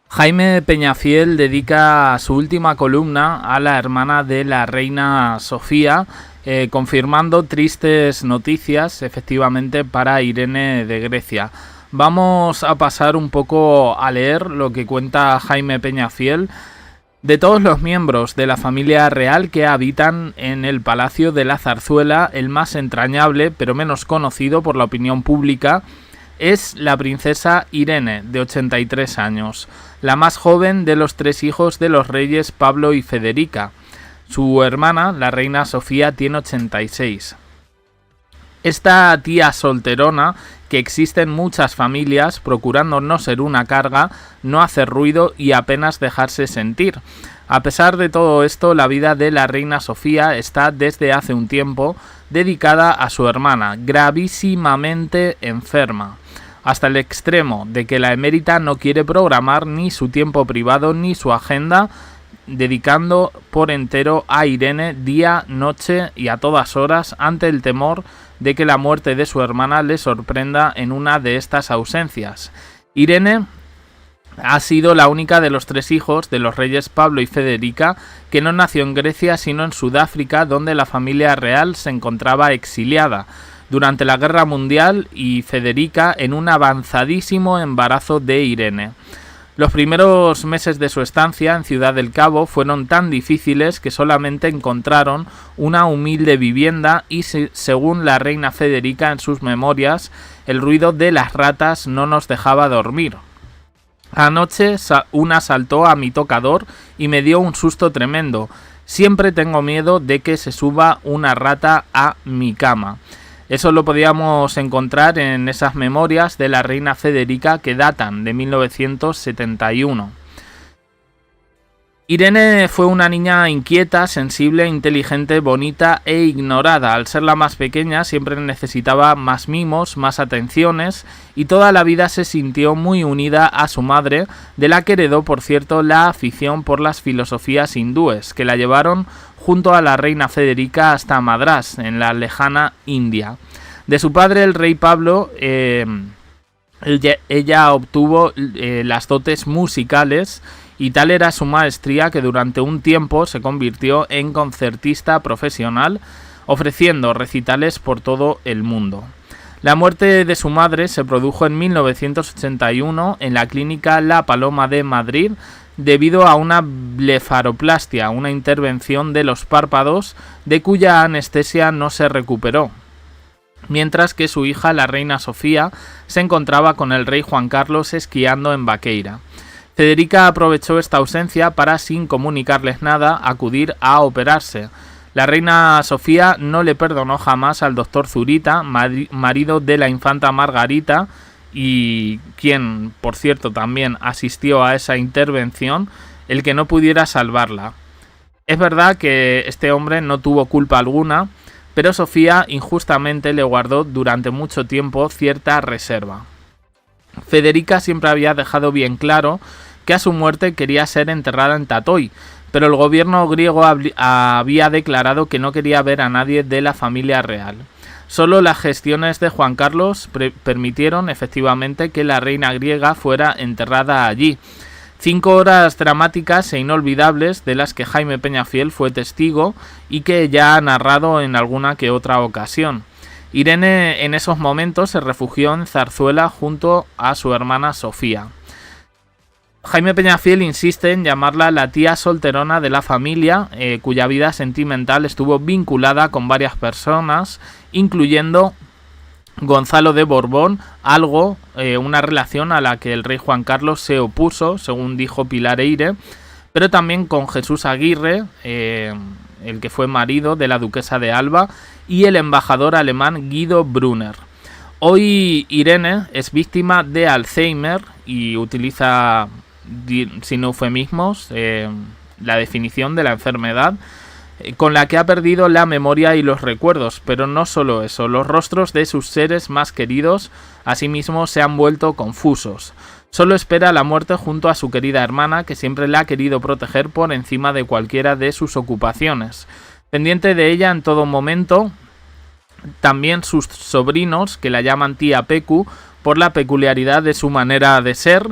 Jaime Peñafiel dedica su última columna a la hermana de la reina Sofía, confirmando tristes noticias efectivamente para Irene de Grecia. Vamos a pasar un poco a leer lo que cuenta Jaime Peñafiel. De todos los miembros de la familia real que habitan en el Palacio de la Zarzuela, el más entrañable, pero menos conocido por la opinión pública, es la princesa Irene, de 83 años, la más joven de los tres hijos de los reyes Pablo y Federica. Su hermana, la reina Sofía, tiene 86. Esta tía solterona, que existe en muchas familias, procurando no ser una carga, no hacer ruido y apenas dejarse sentir. A pesar de todo esto, la vida de la reina Sofía está desde hace un tiempo dedicada a su hermana, gravísimamente enferma, hasta el extremo de que la emérita no quiere programar ni su tiempo privado ni su agenda, dedicando por entero a Irene día, noche y a todas horas, ante el temor de que la muerte de su hermana le sorprenda en una de estas ausencias. Irene ha sido la única de los tres hijos de los reyes Pablo y Federica que no nació en Grecia sino en Sudáfrica, donde la familia real se encontraba exiliada durante la Guerra Mundial, y Federica en un avanzadísimo embarazo de Irene. Los primeros meses de su estancia en Ciudad del Cabo fueron tan difíciles que solamente encontraron una humilde vivienda y, según la reina Federica en sus memorias, el ruido de las ratas no nos dejaba dormir. Anoche una saltó a mi tocador y me dio un susto tremendo. Siempre tengo miedo de que se suba una rata a mi cama. Eso lo podíamos encontrar en esas memorias de la reina Federica que datan de 1971. Irene fue una niña inquieta, sensible, inteligente, bonita e ignorada. Al ser la más pequeña siempre necesitaba más mimos, más atenciones, y toda la vida se sintió muy unida a su madre, de la que heredó, por cierto, la afición por las filosofías hindúes, que la llevaron junto a la reina Federica hasta Madrás, en la lejana India. De su padre, el rey Pablo, ella obtuvo las dotes musicales, y tal era su maestría que durante un tiempo se convirtió en concertista profesional, ofreciendo recitales por todo el mundo. La muerte de su madre se produjo en 1981 en la clínica La Paloma de Madrid, debido a una blefaroplastia, una intervención de los párpados de cuya anestesia no se recuperó, mientras que su hija, la reina Sofía, se encontraba con el rey Juan Carlos esquiando en Vaqueira. Federica aprovechó esta ausencia para, sin comunicarles nada, acudir a operarse. La reina Sofía no le perdonó jamás al doctor Zurita, marido de la infanta Margarita, y quien, por cierto, también asistió a esa intervención, el que no pudiera salvarla. Es verdad que este hombre no tuvo culpa alguna, pero Sofía injustamente le guardó durante mucho tiempo cierta reserva. Federica siempre había dejado bien claro que a su muerte quería ser enterrada en Tatoi, pero el gobierno griego había declarado que no quería ver a nadie de la familia real. Solo las gestiones de Juan Carlos permitieron efectivamente que la reina griega fuera enterrada allí. 5 horas dramáticas e inolvidables de las que Jaime Peñafiel fue testigo y que ya ha narrado en alguna que otra ocasión. Irene en esos momentos se refugió en Zarzuela junto a su hermana Sofía. Jaime Peñafiel insiste en llamarla la tía solterona de la familia, cuya vida sentimental estuvo vinculada con varias personas, incluyendo Gonzalo de Borbón, una relación a la que el rey Juan Carlos se opuso, según dijo Pilar Eyre, pero también con Jesús Aguirre, el que fue marido de la duquesa de Alba, y el embajador alemán Guido Brunner. Hoy Irene es víctima de Alzheimer y utiliza, sin eufemismos, la definición de la enfermedad, con la que ha perdido la memoria y los recuerdos, pero no solo eso, los rostros de sus seres más queridos asimismo se han vuelto confusos. Solo espera la muerte junto a su querida hermana, que siempre la ha querido proteger por encima de cualquiera de sus ocupaciones. Pendiente de ella en todo momento, también sus sobrinos, que la llaman tía Pecu por la peculiaridad de su manera de ser,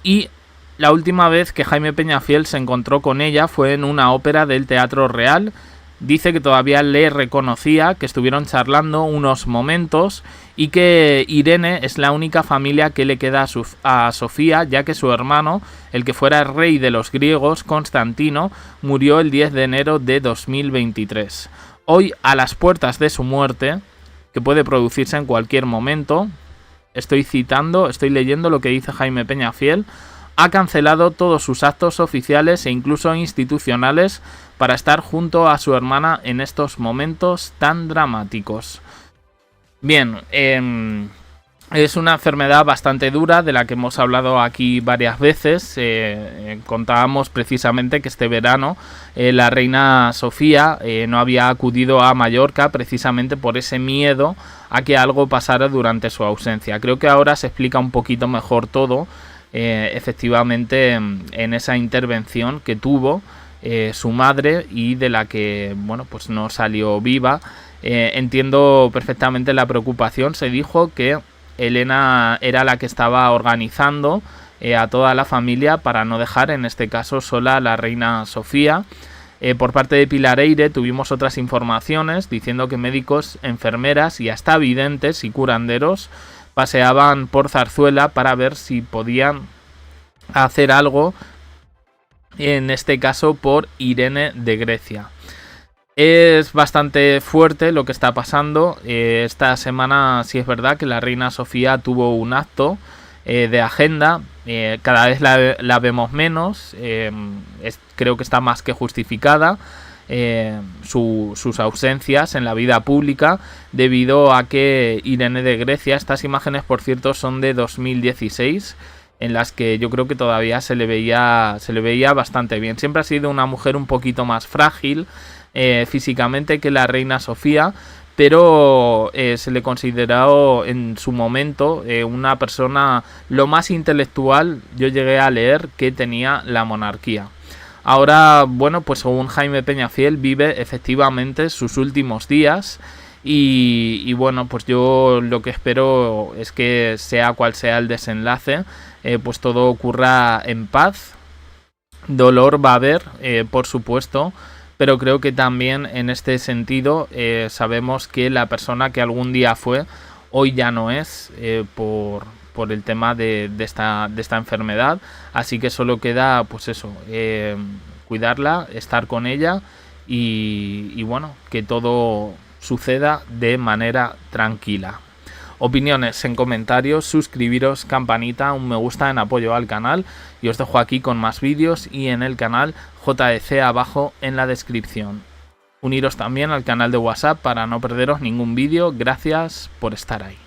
y La última vez que Jaime Peñafiel se encontró con ella fue en una ópera del Teatro Real. Dice que todavía le reconocía, que estuvieron charlando unos momentos y que Irene es la única familia que le queda a Sofía, ya que su hermano, el que fuera rey de los griegos, Constantino, murió el 10 de enero de 2023. Hoy, a las puertas de su muerte, que puede producirse en cualquier momento, estoy leyendo lo que dice Jaime Peñafiel, ha cancelado todos sus actos oficiales e incluso institucionales para estar junto a su hermana en estos momentos tan dramáticos. Bien, es una enfermedad bastante dura de la que hemos hablado aquí varias veces. Contábamos precisamente que este verano la reina Sofía no había acudido a Mallorca precisamente por ese miedo a que algo pasara durante su ausencia. Creo que ahora se explica un poquito mejor todo. Efectivamente, en esa intervención que tuvo su madre y de la que, bueno, pues no salió viva. Entiendo perfectamente la preocupación. Se dijo que Elena era la que estaba organizando a toda la familia para no dejar, en este caso, sola a la reina Sofía. Por parte de Pilar Eyre tuvimos otras informaciones diciendo que médicos, enfermeras y hasta videntes y curanderos paseaban por Zarzuela para ver si podían hacer algo, en este caso por Irene de Grecia. Es bastante fuerte lo que está pasando. Esta semana sí es verdad que la reina Sofía tuvo un acto de agenda. Cada vez la vemos menos. Creo que está más que justificada sus ausencias en la vida pública debido a que Irene de Grecia, estas imágenes por cierto son de 2016, en las que yo creo que todavía se le veía bastante bien. Siempre ha sido una mujer un poquito más frágil físicamente que la reina Sofía, pero se le consideró en su momento una persona lo más intelectual, yo llegué a leer, que tenía la monarquía. Ahora, bueno, pues según Jaime Peñafiel vive efectivamente sus últimos días y bueno, pues yo lo que espero es que sea cual sea el desenlace, pues todo ocurra en paz. Dolor va a haber, por supuesto, pero creo que también en este sentido sabemos que la persona que algún día fue, hoy ya no es, por el tema de esta enfermedad, así que solo queda pues eso, cuidarla, estar con ella y bueno, que todo suceda de manera tranquila. Opiniones en comentarios, suscribiros, campanita, un me gusta en apoyo al canal y os dejo aquí con más vídeos y en el canal JEC abajo en la descripción. Uniros también al canal de WhatsApp para no perderos ningún vídeo. Gracias por estar ahí.